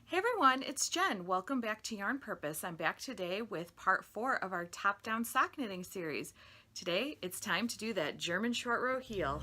Hey everyone, it's Jen. Welcome back to Yarn Purpose. I'm back today with part 4 of our top-down sock knitting series. Today, it's time to do that German short row heel.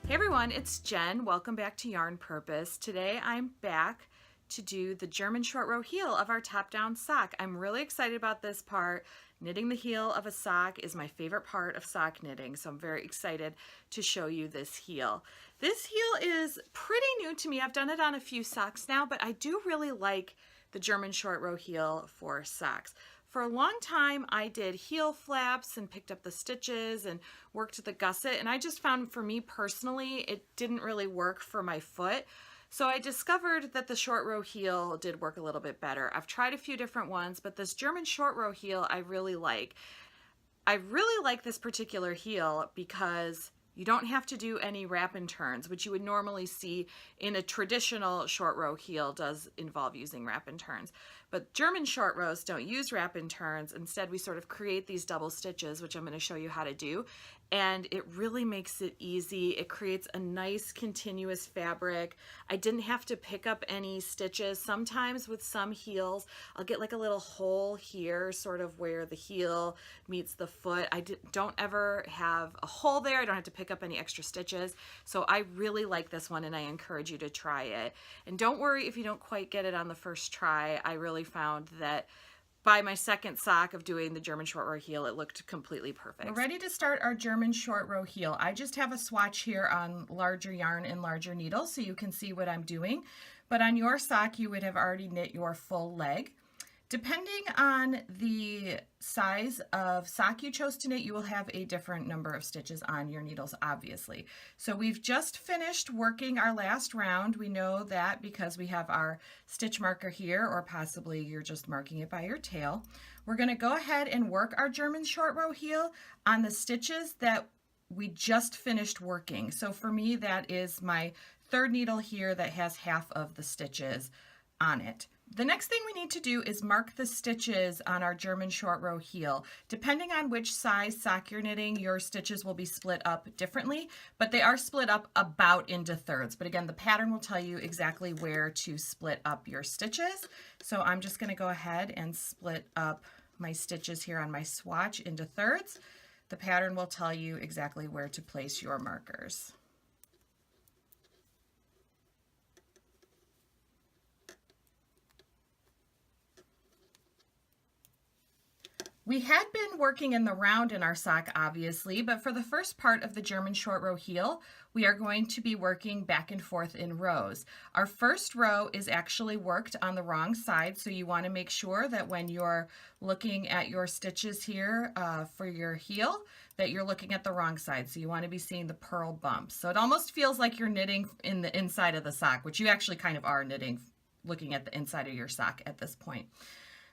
Hey everyone, it's Jen. Welcome back to Yarn Purpose. Today, I'm back to do the German short row heel of our top-down sock. I'm really excited about this part. Knitting the heel of a sock is my favorite part of sock knitting, so I'm very excited to show you this heel. This heel is pretty new to me. I've done it on a few socks now, but I do really like the German short row heel for socks. For a long time, I did heel flaps and picked up the stitches and worked the gusset, and I just found for me personally, it didn't really work for my foot. So I discovered that the short row heel did work a little bit better. I've tried a few different ones, but this German short row heel I really like. I really like this particular heel because you don't have to do any wrap and turns, which you would normally see in a traditional short row heel does involve using wrap and turns. But German short rows don't use wrap and turns. Instead, we sort of create these double stitches, which I'm going to show you how to do. And it really makes it easy. It creates a nice continuous fabric. I didn't have to pick up any stitches. Sometimes with some heels, I'll get like a little hole here, sort of where the heel meets the foot. I don't ever have a hole there. I don't have to pick up any extra stitches. So I really like this one and I encourage you to try it. And don't worry if you don't quite get it on the first try. I really found that by my second sock of doing the German short row heel, it looked completely perfect. We're ready to start our German short row heel. I just have a swatch here on larger yarn and larger needles so you can see what I'm doing. But on your sock, you would have already knit your full leg. Depending on the size of sock you chose to knit, you will have a different number of stitches on your needles, obviously. So we've just finished working our last round. We know that because we have our stitch marker here, or possibly you're just marking it by your tail. We're going to go ahead and work our German short row heel on the stitches that we just finished working. So for me, that is my third needle here that has half of the stitches on it. The next thing we need to do is mark the stitches on our German short row heel. Depending on which size sock you're knitting, your stitches will be split up differently, but they are split up about into thirds. But again, the pattern will tell you exactly where to split up your stitches. So I'm just going to go ahead and split up my stitches here on my swatch into thirds. The pattern will tell you exactly where to place your markers. We had been working in the round in our sock, obviously, but for the first part of the German short row heel, we are going to be working back and forth in rows. Our first row is actually worked on the wrong side, so you want to make sure that when you're looking at your stitches here for your heel, that you're looking at the wrong side. So you want to be seeing the purl bumps. So it almost feels like you're knitting in the inside of the sock, which you actually kind of are knitting, looking at the inside of your sock at this point.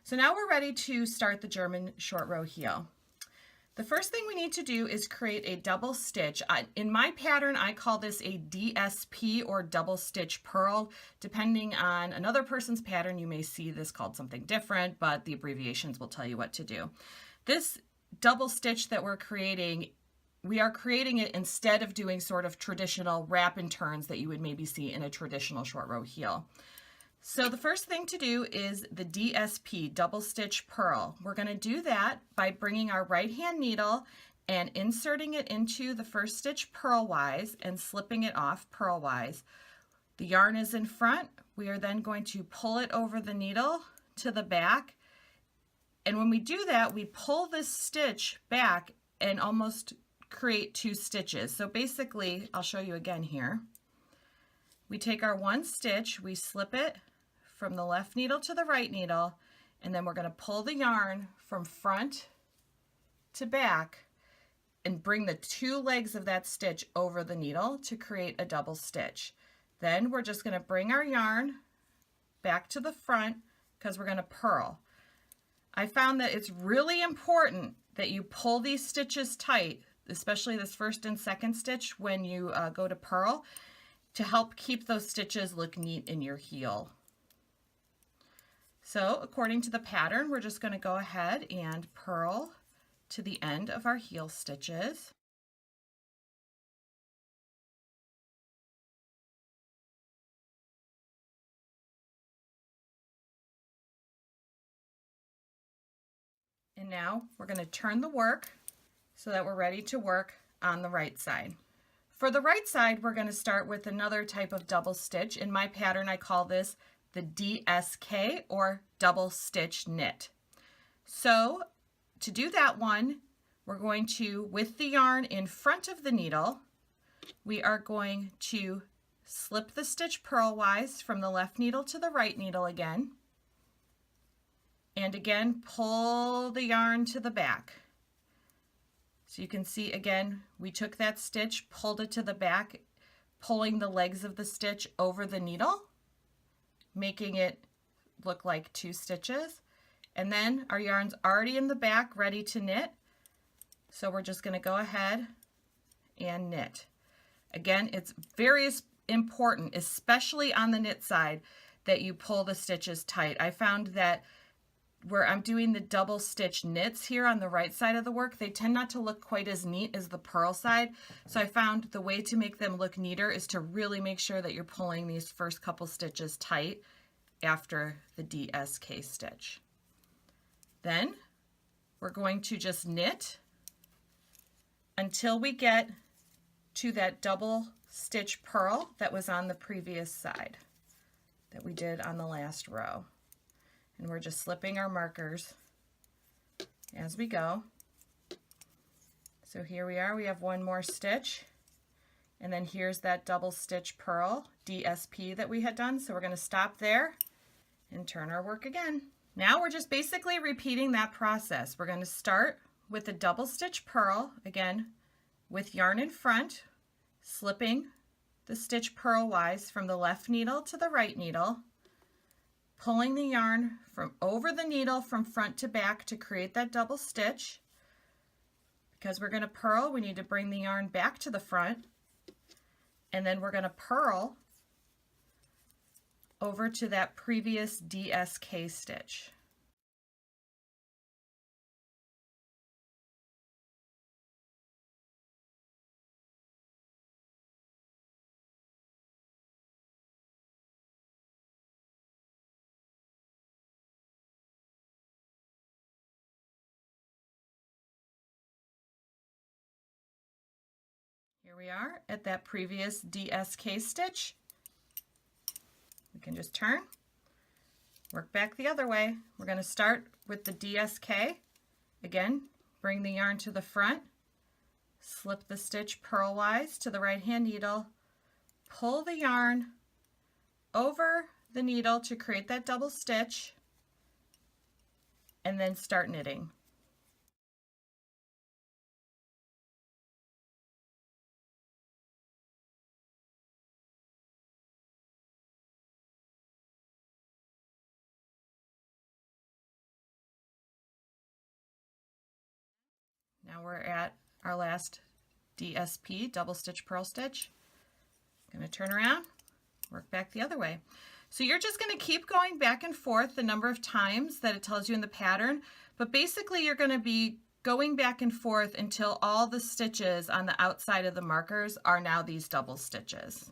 So now we're ready to start the German short row heel. The first thing we need to do is create a double stitch. In my pattern, I call this a DSP or double stitch purl. Depending on another person's pattern, you may see this called something different, but the abbreviations will tell you what to do. This double stitch that we're creating, we are creating it instead of doing sort of traditional wrap and turns that you would maybe see in a traditional short row heel. So the first thing to do is the DSP, double stitch purl. We're going to do that by bringing our right hand needle and inserting it into the first stitch purlwise and slipping it off purlwise. The yarn is in front. We are then going to pull it over the needle to the back. And when we do that, we pull this stitch back and almost create two stitches. So basically, I'll show you again here. We take our one stitch, we slip it from the left needle to the right needle, and then we're going to pull the yarn from front to back and bring the two legs of that stitch over the needle to create a double stitch. Then we're just going to bring our yarn back to the front because we're going to purl. I found that it's really important that you pull these stitches tight, especially this first and second stitch when you go to purl, to help keep those stitches look neat in your heel. So according to the pattern, we're just going to go ahead and purl to the end of our heel stitches. And now we're going to turn the work so that we're ready to work on the right side. For the right side, we're going to start with another type of double stitch. In my pattern, I call this the DSK, or double stitch knit. So to do that one, we're going to, with the yarn in front of the needle, we are going to slip the stitch purlwise from the left needle to the right needle again. And again, pull the yarn to the back. So you can see again, we took that stitch, pulled it to the back, pulling the legs of the stitch over the needle, making it look like 2 stitches. And then our yarn's already in the back, ready to knit. So we're just going to go ahead and knit. Again, it's very important, especially on the knit side, that you pull the stitches tight. I found that where I'm doing the double stitch knits here on the right side of the work, they tend not to look quite as neat as the purl side. So I found the way to make them look neater is to really make sure that you're pulling these first couple stitches tight after the DSK stitch. Then we're going to just knit until we get to that double stitch purl that was on the previous side that we did on the last row. And we're just slipping our markers as we go. So here we are, we have one more stitch, and then here's that double stitch purl, DSP, that we had done. So we're going to stop there and turn our work again. Now we're just basically repeating that process. We're going to start with the double stitch purl, again, with yarn in front, slipping the stitch purlwise from the left needle to the right needle, pulling the yarn from over the needle from front to back to create that double stitch. Because we're going to purl, we need to bring the yarn back to the front, and then we're going to purl over to that previous DSK stitch. Here we are at that previous DSK stitch. We can just turn, work back the other way. We're going to start with the DSK. Again, bring the yarn to the front, slip the stitch purlwise to the right hand needle, pull the yarn over the needle to create that double stitch, and then start knitting. Now we're at our last DSP, double stitch purl stitch. Going to turn around, work back the other way. So you're just going to keep going back and forth the number of times that it tells you in the pattern, but basically you're going to be going back and forth until all the stitches on the outside of the markers are now these double stitches.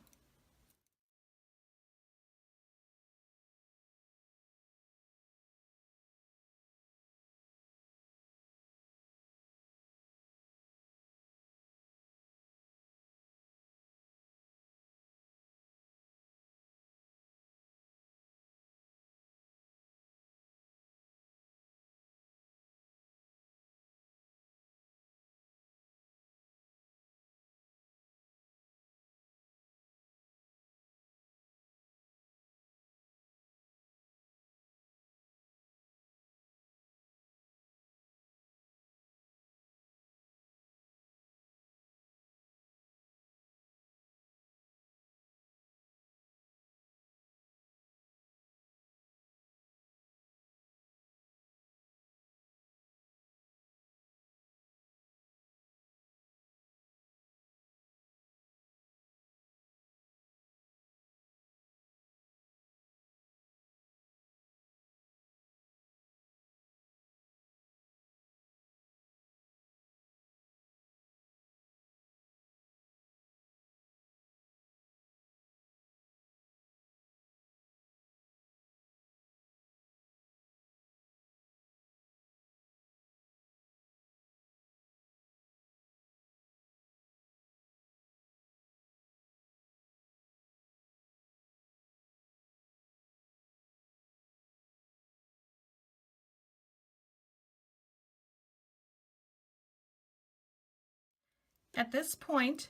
At this point,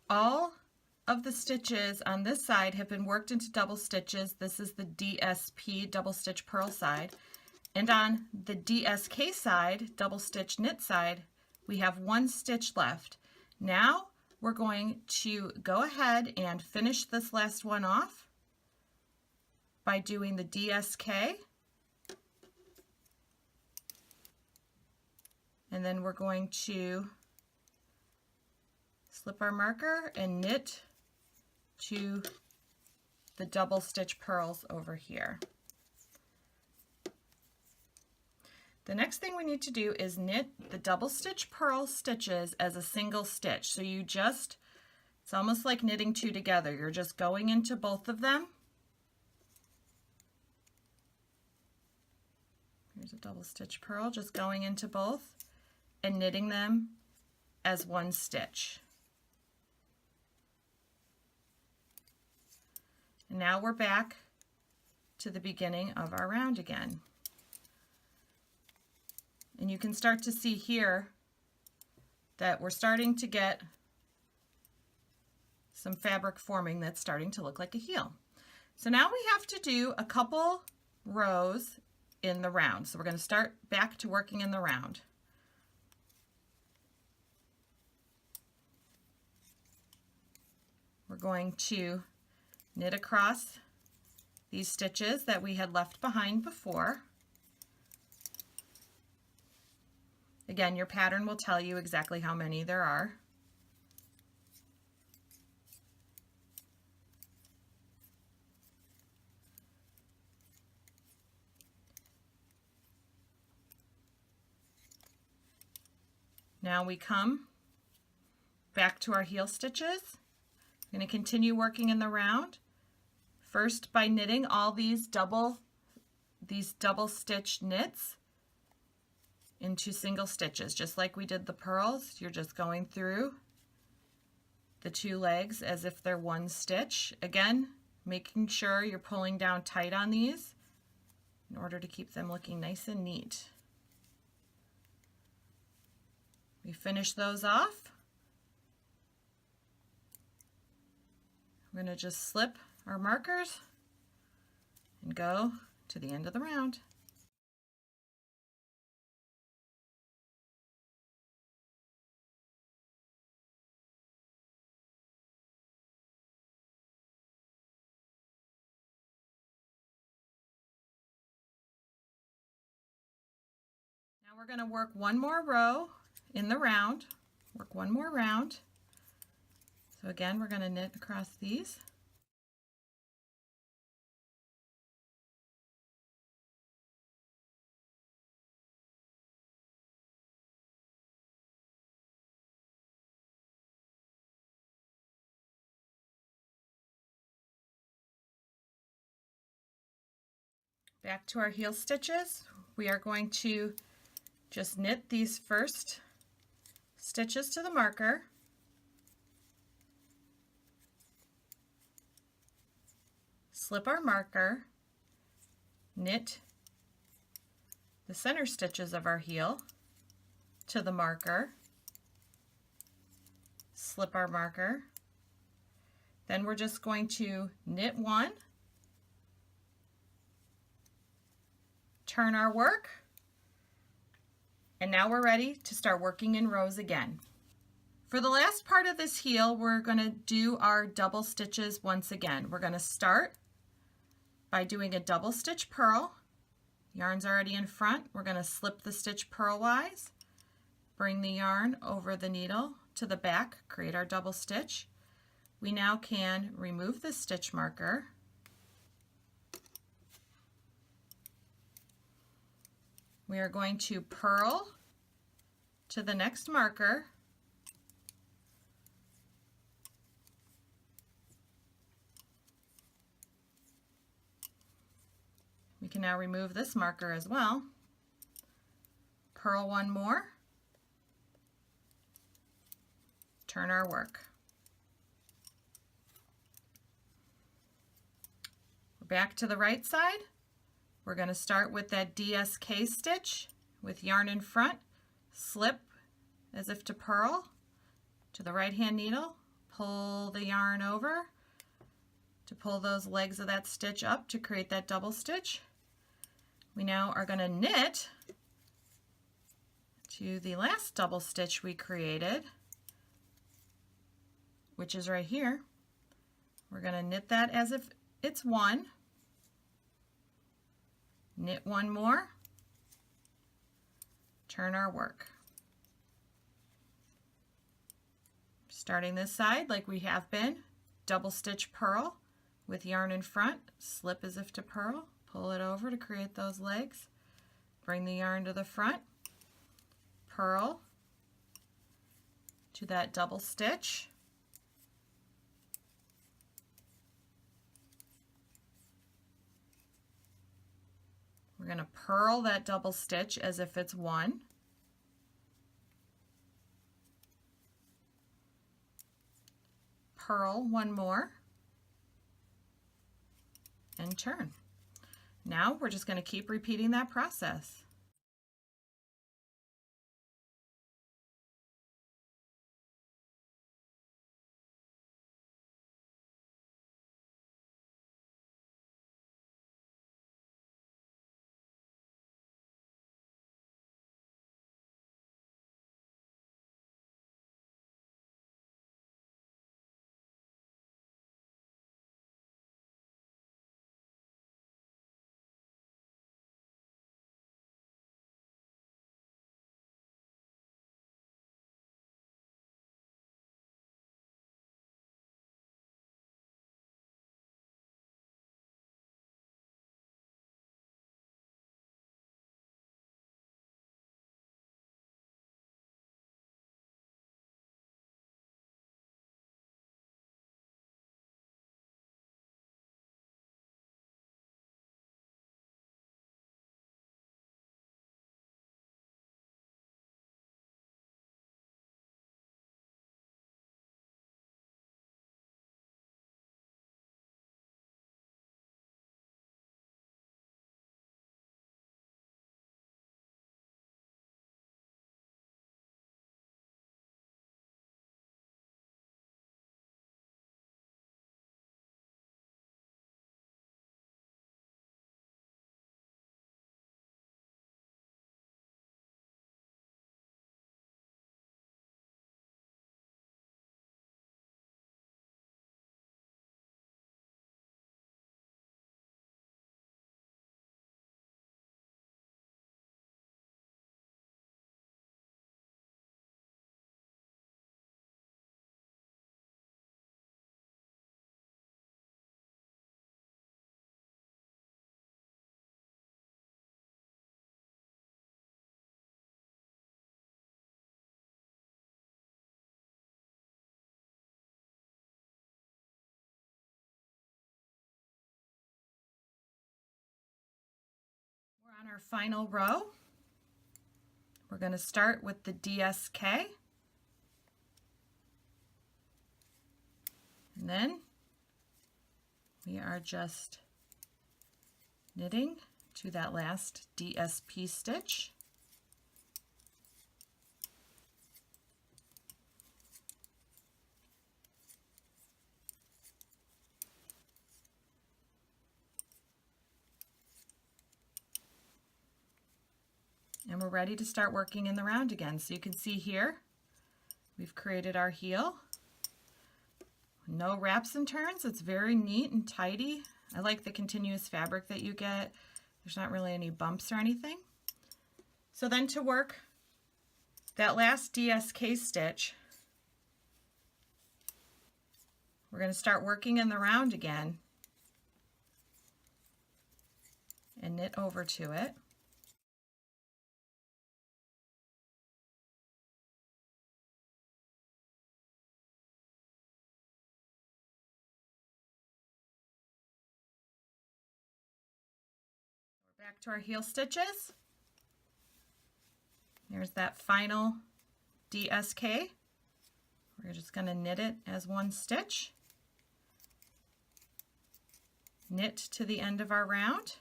all of the stitches on this side have been worked into double stitches. This is the DSP double stitch purl side. And on the DSK side, double stitch knit side, we have one stitch left. Now we're going to go ahead and finish this last one off by doing the DSK. And then we're going to slip our marker and knit to the double stitch purls over here. The next thing we need to do is knit the double stitch purl stitches as a single stitch. So you just, it's almost like knitting two together. You're just going into both of them. Here's a double stitch purl, just going into both and knitting them as one stitch. And now we're back to the beginning of our round again. And you can start to see here that we're starting to get some fabric forming that's starting to look like a heel. So now we have to do a couple rows in the round. So we're going to start back to working in the round. We're going to knit across these stitches that we had left behind before. Again, your pattern will tell you exactly how many there are. Now we come back to our heel stitches. I'm going to continue working in the round. First by knitting all these double stitch knits into single stitches, just like we did the purls. You're just going through the two legs as if they're one stitch. Again, making sure you're pulling down tight on these in order to keep them looking nice and neat. We finish those off. We're going to just slip our markers and go to the end of the round. Now we're going to work one more row in the round, work one more round. So again, we're going to knit across these. Back to our heel stitches, we are going to just knit these first stitches to the marker. Slip our marker, knit the center stitches of our heel to the marker, slip our marker. Then we're just going to knit one, turn our work, and now we're ready to start working in rows again. For the last part of this heel, we're going to do our double stitches once again. We're going to start by doing a double stitch purl. Yarn's already in front. We're going to slip the stitch purlwise, bring the yarn over the needle to the back, create our double stitch. We now can remove the stitch marker. We are going to purl to the next marker. We can now remove this marker as well. Purl one more. Turn our work. We're back to the right side. We're going to start with that DSK stitch with yarn in front, slip as if to purl, to the right hand needle, pull the yarn over to pull those legs of that stitch up to create that double stitch. We now are going to knit to the last double stitch we created, which is right here. We're going to knit that as if it's one, knit one more, turn our work. Starting this side like we have been, double stitch purl with yarn in front, slip as if to purl, pull it over to create those legs, bring the yarn to the front, purl to that double stitch, we're going to purl that double stitch as if it's one, purl one more, and turn. Now we're just going to keep repeating that process. We're on our final row. We're going to start with the DSK, and then we are just knitting to that last DSP stitch. And we're ready to start working in the round again. So you can see here, we've created our heel. No wraps and turns. It's very neat and tidy. I like the continuous fabric that you get. There's not really any bumps or anything. So then to work that last DSK stitch, we're going to start working in the round again and knit over to it. Back to our heel stitches. There's that final DSK. We're just going to knit it as one stitch. Knit to the end of our round.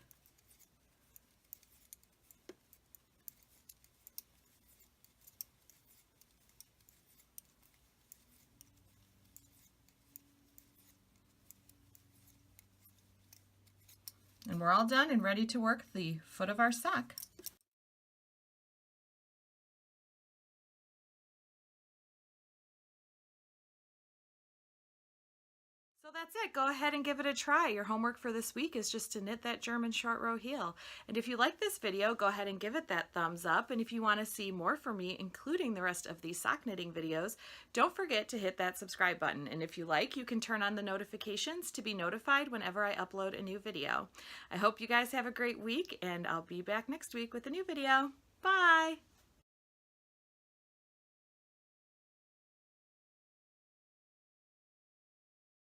And we're all done and ready to work the foot of our sock. So that's it. Go ahead and give it a try. Your homework for this week is just to knit that German short row heel. And if you like this video, go ahead and give it that thumbs up. And if you want to see more from me, including the rest of these sock knitting videos, don't forget to hit that subscribe button. And if you like, you can turn on the notifications to be notified whenever I upload a new video. I hope you guys have a great week, and I'll be back next week with a new video. Bye!